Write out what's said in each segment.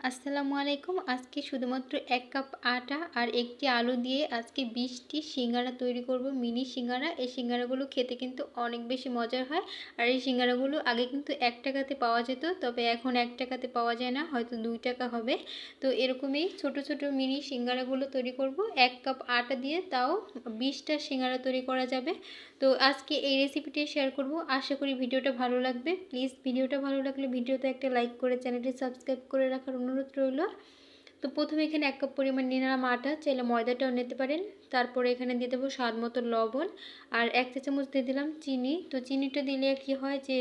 আসসালামু আলাইকুম। আজকে শুধুমাত্র ১ কাপ আটা আর একটি আলু দিয়ে আজকে ২০টি সিঙ্গারা তৈরি করব, মিনি সিঙ্গারা। এই সিঙ্গারাগুলো খেতে কিন্তু অনেক বেশি মজার হয়। আর এই সিঙ্গারাগুলো আগে কিন্তু ৳১ তে পাওয়া যেত, তবে এখন ৳১ তে পাওয়া যায় না, হয়তো ৳২ হবে। তো এরকমই ছোট ছোট মিনি সিঙ্গারাগুলো তৈরি করব ১ কাপ আটা দিয়ে, তাও ২০টা সিঙ্গারা তৈরি করা যাবে। তো আজকে এই রেসিপিটি শেয়ার করব। আশা করি ভিডিওটা ভালো লাগবে। প্লিজ ভিডিওটা ভালো লাগলে ভিডিওতে একটা লাইক করে চ্যানেলটি সাবস্ক্রাইব করে রাখার অনুরোধ রইল। তো প্রথমে এখানে ১ কাপ পরিমাণ নিয়ে নিলাম আটা, চাইলে ময়দাটাও নিতে পারেন। তারপরে এখানে দিয়ে দেবো স্বাদ মতো লবণ আর ১ চা চামচ দিয়ে দিলাম চিনি। তো চিনিটা দিলে কি হয় যে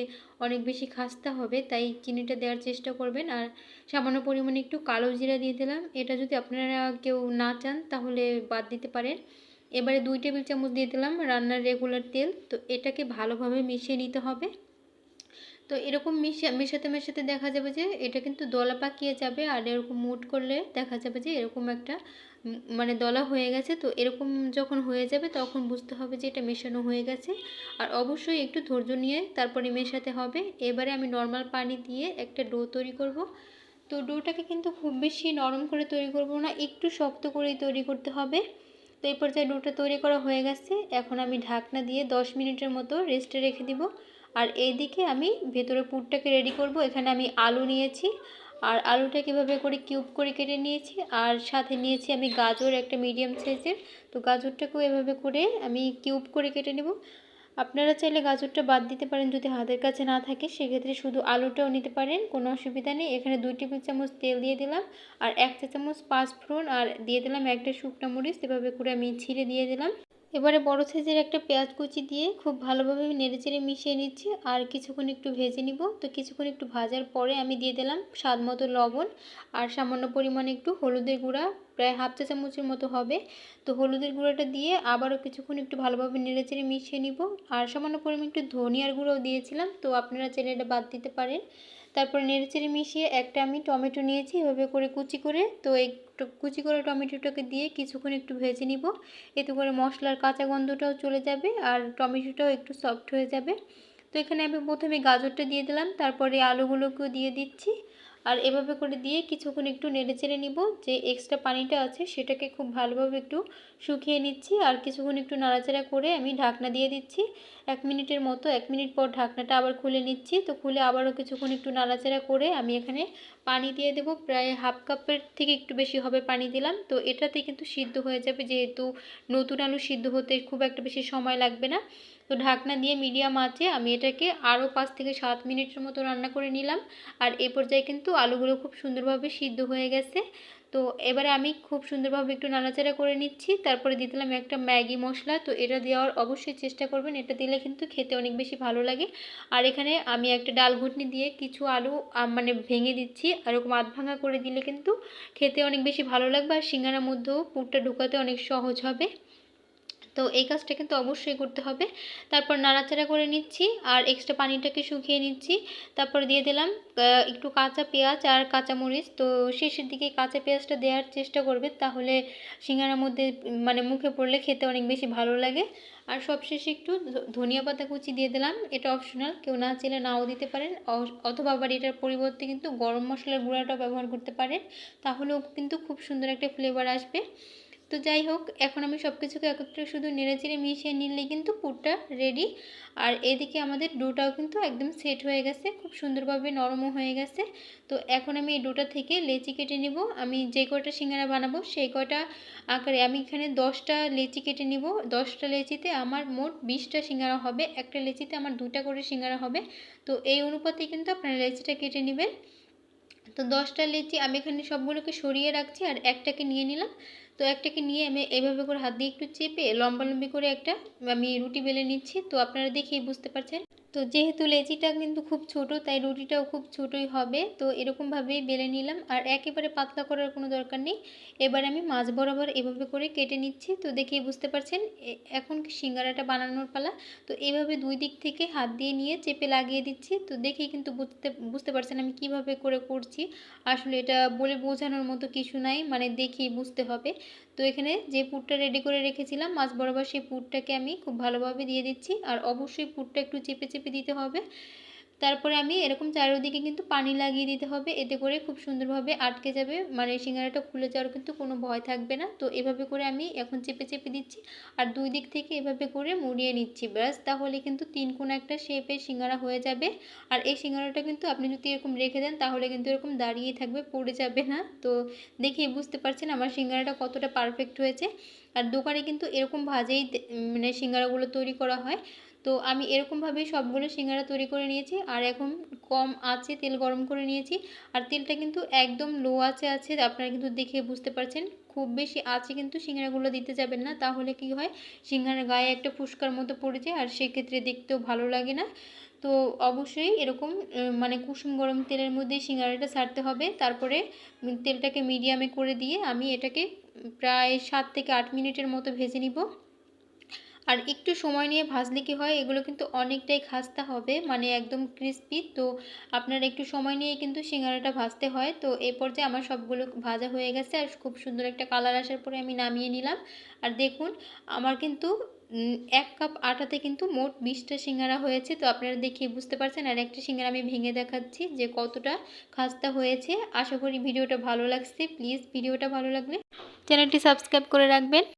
অনেক বেশি খাস্তা হবে, তাই চিনিটা দেওয়ার চেষ্টা করবেন। আর সামান্য পরিমাণে একটু কালো জিরা দিয়ে দিলাম। এটা যদি আপনারা কেউ না চান তাহলে বাদ দিতে পারেন। এবারে ২ টেবিল চামচ দিয়ে দিলাম রান্নার রেগুলার তেল। তো এটাকে ভালোভাবে মিশিয়ে নিতে হবে। তো এরকম মেশাতে মেশাতে দেখা যাবে যে এটা কিন্তু দলা পাকিয়ে যাবে, আর এরকম মুট করলে দেখা যাবে যে এরকম একটা মানে দলা হয়ে গেছে। তো এরকম যখন হয়ে যাবে তখন বুঝতে হবে যে এটা মেশানো হয়ে গেছে। আর অবশ্যই একটু ধৈর্য নিয়ে তারপরে মেশাতে হবে। এবারে আমি নর্মাল পানি দিয়ে একটা ডো তৈরি করব। তো ডোটাকে কিন্তু খুব বেশি নরম করে তৈরি করব না, একটু শক্ত করেই তৈরি করতে হবে। তো এই পর্যায়ে ডোটা তৈরি করা হয়ে গেছে। এখন আমি ঢাকনা দিয়ে 10 মিনিটের মতো রেস্টে রেখে দিব। আর এইদিকে আমি ভেতরে পুরটাকে রেডি করব। এখানে আমি আলু নিয়েছি, আর আলুটা কীভাবে করে কিউব করে কেটে নিয়েছি, আর সাথে নিয়েছি আমি গাজর একটা মিডিয়াম সাইজের। তো গাজরটাকেও এভাবে করে আমি কিউব করে কেটে নেব। আপনারা চাইলে গাজরটা বাদ দিতে পারেন যদি হাতের কাছে না থাকে, সেক্ষেত্রে শুধু আলুটাও নিতে পারেন, কোনো অসুবিধা নেই। এখানে 2 টেবিল চামচ তেল দিয়ে দিলাম, আর 1 চা চামচ পাঁচফোড়ন, আর দিয়ে দিলাম একটা শুকনো মরিচ। এভাবে করে আমি ছিঁড়ে দিয়ে দিলাম। এবারে বড় সাইজের একটা পেঁয়াজ কুচি দিয়ে খুব ভালোভাবে নেড়েচেড়ে মিশিয়ে নিচ্ছি, আর কিছুক্ষণ একটু ভেজে নিব। তো কিছুক্ষণ একটু ভাজার পরে আমি দিয়ে দিলাম স্বাদ মতো লবণ আর সামান্য পরিমাণে একটু হলুদের গুঁড়া, প্রায় হাফ চা চামচের মতো হবে। তো হলুদের গুঁড়াটা দিয়ে আবারও কিছুক্ষণ একটু ভালোভাবে নেড়েচেড়ে মিশিয়ে নিব। আর সামান্য পরিমাণে একটু ধনিয়ার গুঁড়োও দিয়েছিলাম, তো আপনারা চাইলে এটা বাদ দিতে পারেন। তারপরে নেড়েচেড়ে মিশিয়ে একটা আমি টমেটো নিয়েছি এভাবে করে কুচি করে, তো এই কুচি করে টমেটোটাকে দিয়ে কিছুক্ষণ একটু ভেজে নিব। এতে করে মশলার কাঁচা গন্ধটাও চলে যাবে আর টমেটোটাও একটু সফট হয়ে যাবে। তো এখানে আমি প্রথমে গাজরটা দিয়ে দিলাম, তারপরে আলুগুলোকেও দিয়ে দিচ্ছি। আর এভাবে করে দিয়ে কিছুক্ষণ একটু নেড়েচেড়ে নিব। যে এক্সট্রা পানিটা আছে সেটাকে খুব ভালোভাবে একটু শুকিয়ে নিচ্ছি, আর কিছুক্ষণ একটু নাড়াচাড়া করে আমি ঢাকনা দিয়ে দিচ্ছি 1 মিনিটের মতো। 1 মিনিট পর ঢাকনাটা আবার খুলে নিচ্ছি। তো খুলে আবারও কিছুক্ষণ একটু নাড়াচাড়া করে আমি এখানে পানি দিয়ে দেবো, প্রায় হাফ কাপের থেকে একটু বেশি হবে পানি দিলাম। তো এটাতে কিন্তু সিদ্ধ হয়ে যাবে, যেহেতু নতুন আলু সিদ্ধ হতে খুব একটা বেশি সময় লাগবে না। তো ঢাকনা দিয়ে মিডিয়াম আঁচে আমি এটাকে আরও 5 থেকে 7 মিনিটের মতো রান্না করে নিলাম। আর এই পর্যায়ে কিন্তু আলুগুলো খুব সুন্দরভাবে সিদ্ধ হয়ে গেছে। তো এবারে আমি খুব সুন্দরভাবে একটু নাড়াচাড়া করে নিচ্ছি। তারপরে দিয়ে দিলাম একটা ম্যাগি মশলা। তো এটা দেওয়ার অবশ্যই চেষ্টা করবেন, এটা দিলে কিন্তু খেতে অনেক বেশি ভালো লাগে। আর এখানে আমি একটা ডাল ঘুটনি দিয়ে কিছু আলু মানে ভেঙে দিচ্ছি, আর এরকম আধ ভাঙা করে দিলে কিন্তু খেতে অনেক বেশি ভালো লাগবে, আর সিঙ্গারার মধ্যেও পুরটা ঢোকাতে অনেক সহজ হবে। তো এই কাজটা কিন্তু অবশ্যই করতে হবে। তারপর নাড়াচাড়া করে নিচ্ছি আর এক্সট্রা পানিটাকে শুকিয়ে নিচ্ছি। তারপর দিয়ে দিলাম একটু কাঁচা পেঁয়াজ আর কাঁচামরিচ। তো শেষের দিকে কাঁচা পেঁয়াজটা দেওয়ার চেষ্টা করবে, তাহলে সিঙ্গারার মধ্যে মানে মুখে পড়লে খেতে অনেক বেশি ভালো লাগে। আর সবশেষে একটু ধনিয়া পাতা কুচি দিয়ে দিলাম, এটা অপশনাল, কেউ না চাইলে নাও দিতে পারেন। অথবা আবার এটার পরিবর্তে কিন্তু গরম মশলার গুঁড়াটাও ব্যবহার করতে পারেন, তাহলেও কিন্তু খুব সুন্দর একটা ফ্লেভার আসবে। তো যাই হোক, এখন আমি সব কিছুকে একত্রে শুধু নেড়েচেড়ে মিশিয়ে নিলেই কিন্তু পুরটা রেডি। আর এদিকে আমাদের ডোটাও কিন্তু একদম সেট হয়ে গেছে, খুব সুন্দরভাবে নরমও হয়ে গেছে। তো এখন আমি এই ডোটা থেকে লেচি কেটে নিব। আমি যে কয়টা সিঙ্গারা বানাবো সেই কয়টা আকারে আমি এখানে 10টা লেচি কেটে নিব। 10টা লেচিতে আমার মোট 20টা সিঙ্গারা হবে, একটা লেচিতে আমার 2টা করে সিঙ্গারা হবে। তো এই অনুপাতে কিন্তু আপনারা লেচিটা কেটে নেবেন। তো 10টা লিচি আমি এখানে সবগুলোকে সরিয়ে রাখছি, আর একটাকে নিয়ে নিলাম। তো একটাকে নিয়ে আমি এভাবে করে হাত দিয়ে একটু চেপে লম্বালম্বি করে একটা আমি রুটি বেলে নিচ্ছি। তো আপনারা দেখেই বুঝতে পারছেন। তো যেহেতু লেচিটা কিন্তু খুব ছোট, তাই রুটিটাও খুব ছোটই হবে। তো এরকমভাবেই বেলে নিলাম, আর একেবারে পাতলা করার কোনো দরকার নেই। এবার আমি মাঝ বরাবর এভাবে করে কেটে নিচ্ছি। তো দেখেই বুঝতে পারছেন এখন সিঙ্গারাটা বানানোর পালা। তো এইভাবে দুই দিক থেকে হাত দিয়ে নিয়ে চেপে লাগিয়ে দিচ্ছি। তো দেখেই কিন্তু বুঝতে পারছেন আমি কিভাবে করে করছি। আসলে এটা বলে বোঝানোর মতো কিছু নাই, মানে দেখেই বুঝতে হবে। তো এখানে যে পুরটা রেডি করে রেখেছিলাম মাছ বরাবর, সেই পুরটাকে আমি খুব ভালোভাবে দিয়ে দিচ্ছি, আর অবশ্যই পুরটা একটু চেপে চেপে দিতে হবে। তারপরে আমি এরকম চারিদিকে কিন্তু পানি লাগিয়ে দিতে হবে, এতে করে খুব সুন্দরভাবে আটকে যাবে, মানে সিঙ্গারাটা খুলে যাওয়ার কিন্তু কোনো ভয় থাকবে না। তো এভাবে করে আমি এখন চেপে চেপে দিচ্ছি আর দুই দিক থেকে এভাবে করে মুড়িয়ে নিচ্ছি, ব্যাস তাহলে কিন্তু তিন কোণ একটা শেপের সিঙ্গারা হয়ে যাবে। আর এই সিঙ্গারাটা কিন্তু আপনি যদি এরকম রেখে দেন তাহলে কিন্তু এরকম দাঁড়িয়েই থাকবে, পড়ে যাবে না। তো দেখেই বুঝতে পারছেন আমার সিঙ্গারাটা কতটা পারফেক্ট হয়েছে। আর দোকানে কিন্তু এরকম ভাজেই মানে সিঙ্গারাগুলো তৈরি করা হয়। তো আমি এরকমভাবেই সবগুলো সিঙ্গারা তৈরি করে নিয়েছি আর এখন কম আঁচে তেল গরম করে নিয়েছি। আর তেলটা কিন্তু একদম লো আঁচে আছে, আপনারা কিন্তু দেখে বুঝতে পারছেন। খুব বেশি আঁচে কিন্তু সিঙ্গারাগুলো দিতে যাবেন না, তাহলে কি হয় সিঙ্গারার গায়ে একটা ফুসকার মতো পড়ে যায় আর সেক্ষেত্রে দেখতেও ভালো লাগে না। তো অবশ্যই এরকম মানে কুসুম গরম তেলের মধ্যে সিঙ্গারাটা ছাড়তে হবে। তারপরে তেলটাকে মিডিয়ামে করে দিয়ে আমি এটাকে প্রায় 7 থেকে 8 মিনিটের মতো ভেজে নিব। আর একটু সময় নিয়ে ভাজলে কি হয় এগুলো কিন্তু অনেকটাই খাস্তা হবে, মানে একদম ক্রিস্পি। তো আপনারা একটু সময় নিয়ে কিন্তু সিঙ্গারাটা ভাজতে হয়। তো এই পর্যায়ে আমার সবগুলো ভাজা হয়ে গেছে আর খুব সুন্দর একটা কালার আসার পরে আমি নামিয়ে নিলাম। আর দেখুন আমার কিন্তু 1 কাপ আটাতে কিন্তু মোট 20টা সিঙ্গারা হয়েছে। তো আপনারা দেখিয়ে বুঝতে পারছেন। আর একটা সিঙ্গারা আমি ভেঙে দেখাচ্ছি যে কতটা খাস্তা হয়েছে। আশা করি ভিডিওটা ভালো লাগছে। প্লিজ ভিডিওটা ভালো লাগলে চ্যানেলটি সাবস্ক্রাইব করে রাখবেন।